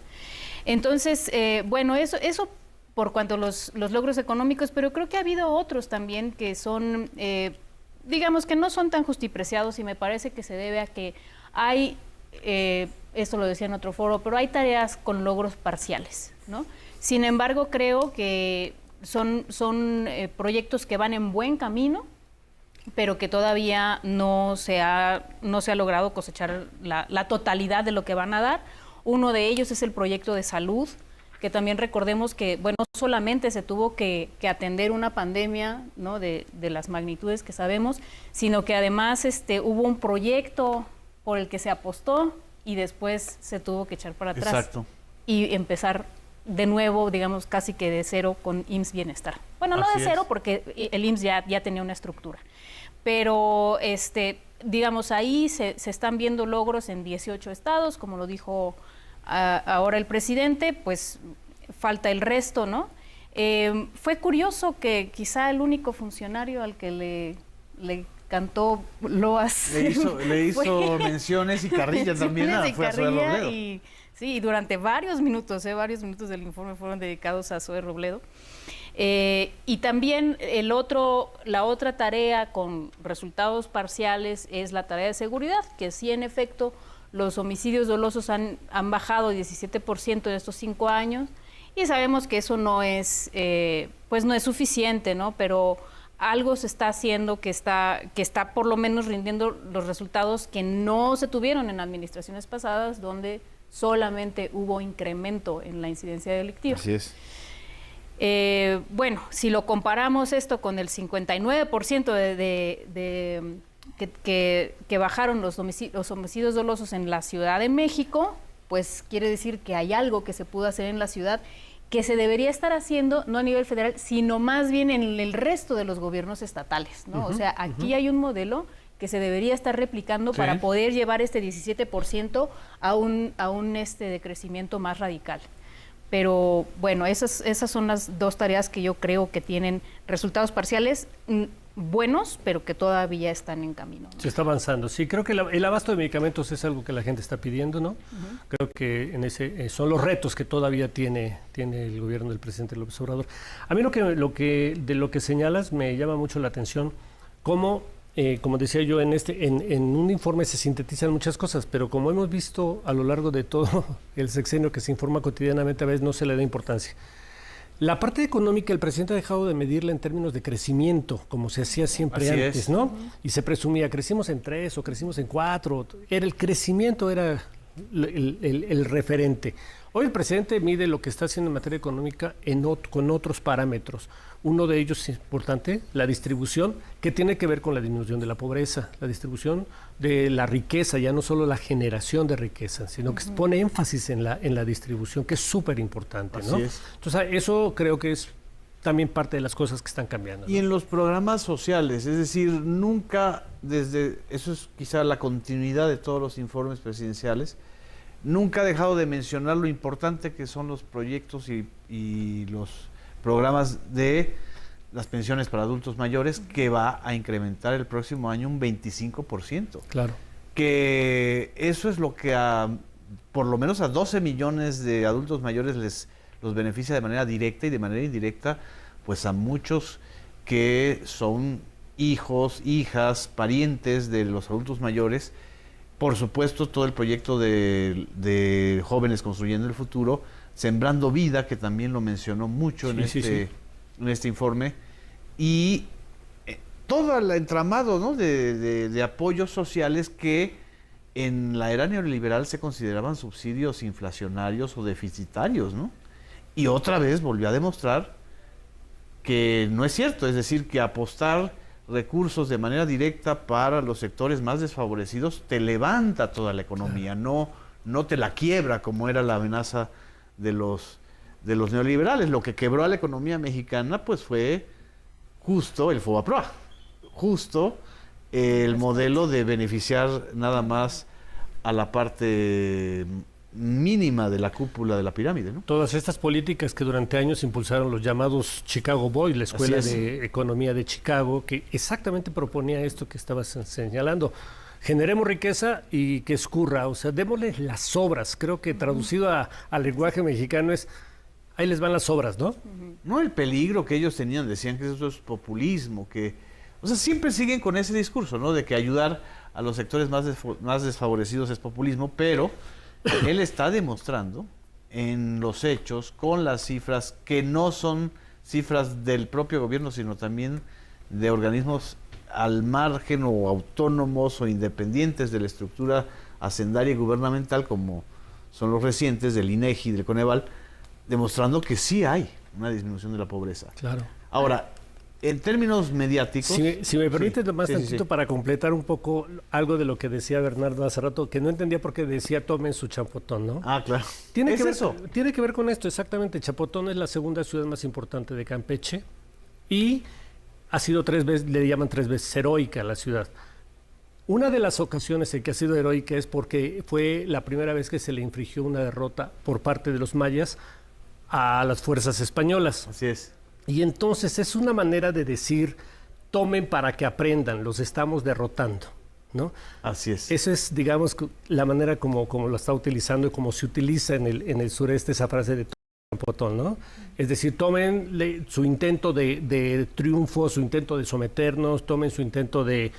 Entonces, bueno, eso por cuanto a los logros económicos, pero creo que ha habido otros también que son, digamos, que no son tan justipreciados, y me parece que se debe a que hay, esto lo decía en otro foro, pero hay tareas con logros parciales, ¿no? Sin embargo, creo que son proyectos que van en buen camino, pero que todavía no se ha logrado cosechar la totalidad de lo que van a dar. Uno de ellos es el proyecto de salud, que también recordemos que, bueno, no solamente se tuvo que atender una pandemia, ¿no?, de las magnitudes que sabemos, sino que además hubo un proyecto por el que se apostó y después se tuvo que echar para atrás. Exacto. Y empezar de nuevo, digamos, casi que de cero con IMSS Bienestar. Bueno, no Así de cero, es. porque el IMSS ya tenía una estructura. Pero, digamos, ahí se están viendo logros en 18 estados, como lo dijo ahora el presidente, pues falta el resto, ¿no? Fue curioso que quizá el único funcionario al que le cantó loas. Le hizo menciones y carrillas también, fue a Zoé Robledo. Sí, durante varios minutos del informe fueron dedicados a Zoé Robledo. Y también la otra tarea con resultados parciales es la tarea de seguridad, que sí, en efecto, los homicidios dolosos han bajado 17% en estos 5 años, y sabemos que eso no es suficiente, ¿no? Pero algo se está haciendo que está por lo menos rindiendo los resultados que no se tuvieron en administraciones pasadas, donde solamente hubo incremento en la incidencia delictiva. Así es. Bueno, si lo comparamos esto con el 59% de que bajaron los homicidios dolosos en la Ciudad de México, pues quiere decir que hay algo que se pudo hacer en la ciudad que se debería estar haciendo no a nivel federal, sino más bien en el resto de los gobiernos estatales, ¿no? O sea, aquí hay un modelo que se debería estar replicando para poder llevar este 17% a un decrecimiento más radical. Pero bueno, esas son las dos tareas que yo creo que tienen resultados parciales buenos, pero que todavía están en camino, ¿no? Se está avanzando. Sí, creo que el abasto de medicamentos es algo que la gente está pidiendo, ¿no? Creo que en ese son los retos que todavía tiene el gobierno del presidente López Obrador. A mí de lo que señalas me llama mucho la atención, cómo, como decía yo, en un informe se sintetizan muchas cosas, pero como hemos visto a lo largo de todo el sexenio que se informa cotidianamente, a veces no se le da importancia. La parte económica, el presidente ha dejado de medirla en términos de crecimiento, como se hacía siempre antes, ¿no? Y se presumía, crecimos en 3 o crecimos en 4. El crecimiento era el referente. Hoy el presidente mide lo que está haciendo en materia económica con otros parámetros. Uno de ellos es importante, la distribución, que tiene que ver con la disminución de la pobreza, la distribución de la riqueza, ya no solo la generación de riqueza, sino que pone énfasis en la distribución, que es súper importante, ¿no? Así es. Entonces, eso creo que es también parte de las cosas que están cambiando, ¿no? Y en los programas sociales, es decir, nunca eso es quizá la continuidad de todos los informes presidenciales, nunca ha dejado de mencionar lo importante que son los proyectos y los programas de las pensiones para adultos mayores, que va a incrementar el próximo año un 25%. Claro. Que eso es lo que por lo menos a 12 millones de adultos mayores los beneficia de manera directa, y de manera indirecta, pues a muchos que son hijos, hijas, parientes de los adultos mayores. Por supuesto, todo el proyecto de Jóvenes Construyendo el Futuro, Sembrando Vida, que también lo mencionó mucho en este informe, y todo el entramado, ¿no?, de apoyos sociales que en la era neoliberal se consideraban subsidios inflacionarios o deficitarios, ¿no? Y otra vez volvió a demostrar que no es cierto, es decir, que apostar recursos de manera directa para los sectores más desfavorecidos te levanta toda la economía, no te la quiebra, como era la amenaza de los neoliberales. Lo que quebró a la economía mexicana pues fue justo el FOBAPROA, justo el modelo de beneficiar nada más a la parte mínima de la cúpula de la pirámide, ¿no? Todas estas políticas que durante años impulsaron los llamados Chicago Boys, la Escuela de Economía de Chicago, que exactamente proponía esto que estabas señalando. Generemos riqueza y que escurra, o sea, démosle las obras. Creo que traducido al lenguaje mexicano es, ahí les van las obras, ¿no? No, el peligro que ellos tenían, decían que eso es populismo, o sea, siempre siguen con ese discurso, ¿no?, de que ayudar a los sectores más desfavorecidos es populismo, pero él está demostrando en los hechos, con las cifras, que no son cifras del propio gobierno, sino también de organismos al margen o autónomos o independientes de la estructura hacendaria y gubernamental, como son los recientes del INEGI y del Coneval, demostrando que sí hay una disminución de la pobreza. Claro. Ahora, en términos mediáticos... Si me permites más tantito para completar un poco algo de lo que decía Bernardo hace rato, que no entendía por qué decía tomen su champotón, ¿no? Ah, claro. Tiene que ver con esto, exactamente. Chapotón es la segunda ciudad más importante de Campeche y ha sido 3 veces, le llaman 3 veces heroica la ciudad. Una de las ocasiones en que ha sido heroica es porque fue la primera vez que se le infligió una derrota por parte de los mayas a las fuerzas españolas. Así es. Y entonces es una manera de decir, tomen para que aprendan, los estamos derrotando, ¿no? Así es. Esa es, digamos, la manera como lo está utilizando y como se utiliza en el sureste esa frase de champotón, ¿no? Es decir, tomen su intento de triunfo, su intento de someternos, tomen su intento de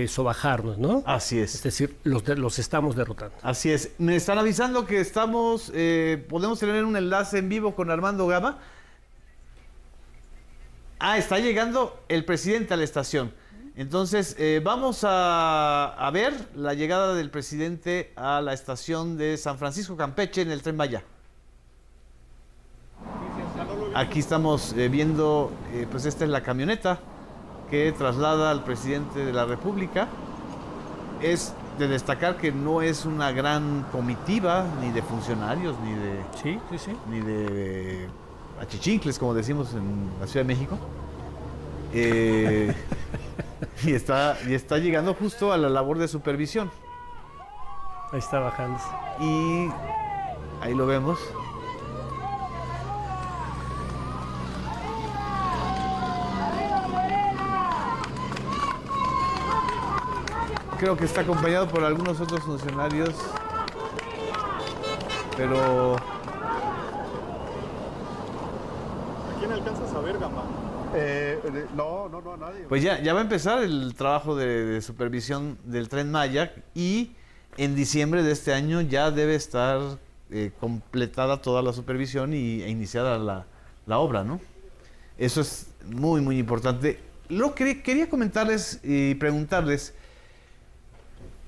sobajarnos, ¿no? Así es. Es decir, los estamos derrotando. Así es. Me están avisando que podemos tener un enlace en vivo con Armando Gama. Está llegando el presidente a la estación. Entonces, vamos a ver la llegada del presidente a la estación de San Francisco Campeche en el Tren Maya. Aquí estamos viendo, pues esta es la camioneta que traslada al presidente de la República es de destacar que no es una gran comitiva, ni de funcionarios, ni de achichincles, como decimos en la Ciudad de México. Y está llegando justo a la labor de supervisión. Ahí está bajándose. Y ahí lo vemos. Creo que está acompañado por algunos otros funcionarios, pero... ¿A quién alcanzas a ver, Gama? No, a nadie. Pues ya va a empezar el trabajo de supervisión del Tren Maya y en diciembre de este año ya debe estar completada toda la supervisión e iniciada la obra, ¿no? Eso es muy, muy importante. Quería comentarles y preguntarles,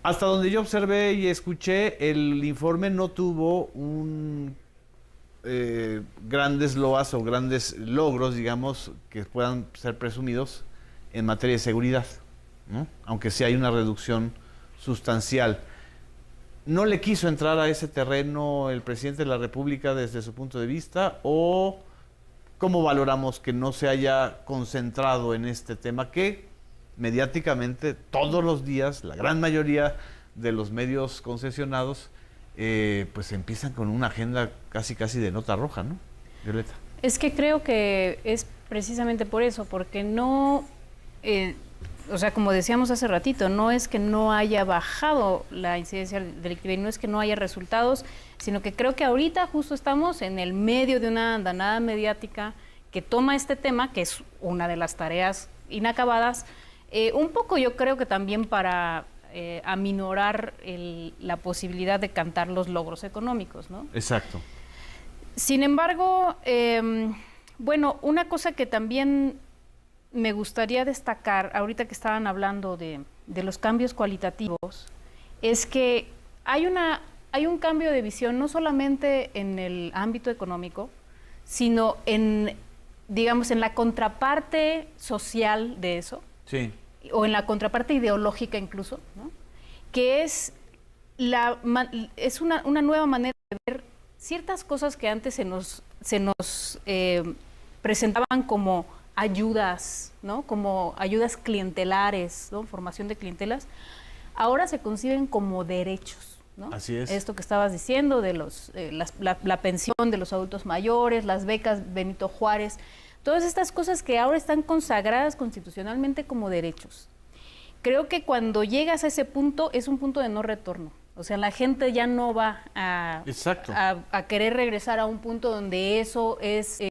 hasta donde yo observé y escuché, el informe no tuvo grandes loas o grandes logros, digamos, que puedan ser presumidos en materia de seguridad, ¿no? Aunque sí hay una reducción sustancial. ¿No le quiso entrar a ese terreno el presidente de la República desde su punto de vista? ¿O cómo valoramos que no se haya concentrado en este tema que mediáticamente todos los días, la gran mayoría de los medios concesionados, pues empiezan con una agenda casi de nota roja, ¿no, Violeta? Es que creo que es precisamente por eso, porque no, o sea, como decíamos hace ratito, no es que no haya bajado la incidencia delictiva y no es que no haya resultados, sino que creo que ahorita justo estamos en el medio de una andanada mediática que toma este tema, que es una de las tareas inacabadas, un poco yo creo que también para aminorar la posibilidad de cantar los logros económicos, ¿no? Exacto. Sin embargo, bueno, una cosa que también me gustaría destacar, ahorita que estaban hablando de los cambios cualitativos, es que hay un cambio de visión no solamente en el ámbito económico, sino digamos, en la contraparte social de eso. Sí. O en la contraparte ideológica incluso, ¿no? Que es una nueva manera de ver ciertas cosas que antes se nos presentaban como ayudas, ¿no? Como ayudas clientelares, ¿no? Formación de clientelas, ahora se conciben como derechos, ¿no? Así es. Esto que estabas diciendo de la pensión de los adultos mayores, las becas Benito Juárez, todas estas cosas que ahora están consagradas constitucionalmente como derechos. Creo que cuando llegas a ese punto, es un punto de no retorno. O sea, la gente ya no va a querer regresar a un punto donde eso es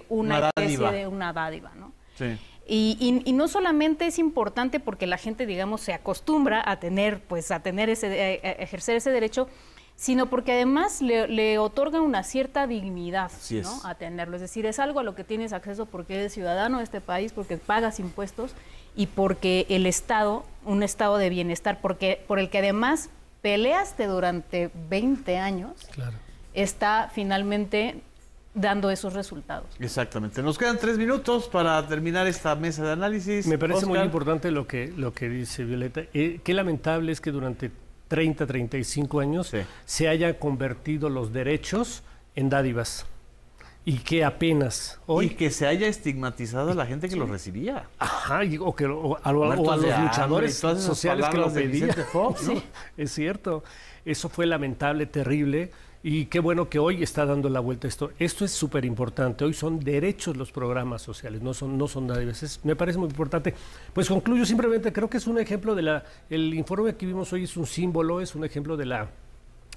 una especie de una dádiva, ¿no? Sí. Y no solamente es importante porque la gente, digamos, se acostumbra a ejercer ese derecho, sino porque además le otorga una cierta dignidad, ¿no? A tenerlo. Es decir, es algo a lo que tienes acceso porque eres ciudadano de este país, porque pagas impuestos y porque el Estado, un estado de bienestar, por el que además peleaste durante 20 años, claro, está finalmente dando esos resultados. Exactamente. Nos quedan 3 minutos para terminar esta mesa de análisis. Me parece Oscar. muy importante lo que dice Violeta. Qué lamentable es que durante 30, 35 años se hayan convertido los derechos en dádivas y que apenas hoy... Y que se haya estigmatizado a la gente que los recibía. Ajá, o a los luchadores sociales que lo pedían. Sí, es cierto. Eso fue lamentable, terrible. Y qué bueno que hoy está dando la vuelta esto. Esto es súper importante. Hoy son derechos los programas sociales, no son dádivas. Me parece muy importante. Pues concluyo simplemente, creo que es un ejemplo el informe que vimos hoy es un símbolo, es un ejemplo de la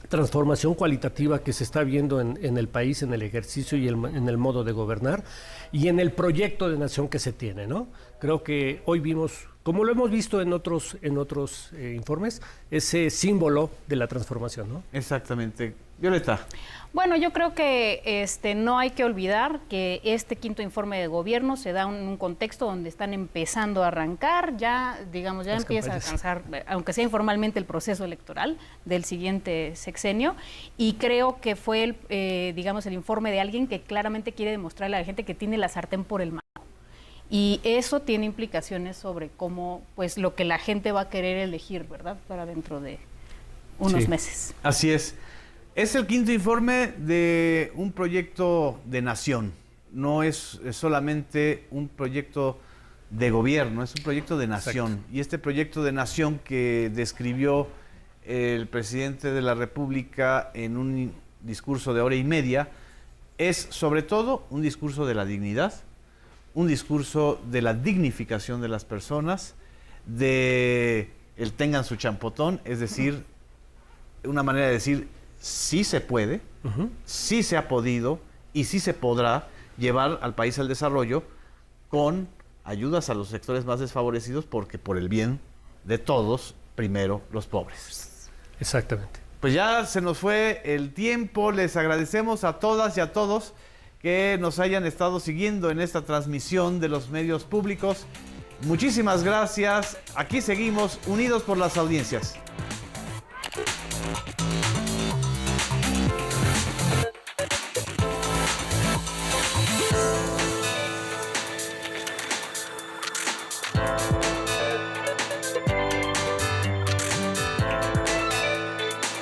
transformación cualitativa que se está viendo en el país, en el ejercicio y en el modo de gobernar y en el proyecto de nación que se tiene, ¿no? Creo que hoy vimos, como lo hemos visto en otros informes, ese símbolo de la transformación, ¿no? Exactamente. Violeta. Bueno, yo creo que no hay que olvidar que este quinto informe de gobierno se da en un contexto donde están empezando a arrancar, ya empieza a alcanzar, aunque sea informalmente, el proceso electoral del siguiente sexenio, y creo que fue el informe de alguien que claramente quiere demostrarle a la gente que tiene la sartén por el mango. Y eso tiene implicaciones sobre cómo, pues, lo que la gente va a querer elegir, ¿verdad? Para dentro de unos meses. Así es. Es el quinto informe de un proyecto de nación. No es solamente un proyecto de gobierno, es un proyecto de nación. Exacto. Y este proyecto de nación que describió el presidente de la República en un discurso de hora y media es sobre todo un discurso de la dignidad, un discurso de la dignificación de las personas, de el tengan su champotón, es decir, una manera de decir sí se puede, sí se ha podido y sí se podrá llevar al país al desarrollo con ayudas a los sectores más desfavorecidos, porque por el bien de todos, primero los pobres. Exactamente. Pues ya se nos fue el tiempo. Les agradecemos a todas y a todos que nos hayan estado siguiendo en esta transmisión de los medios públicos. Muchísimas gracias. Aquí seguimos unidos por las audiencias.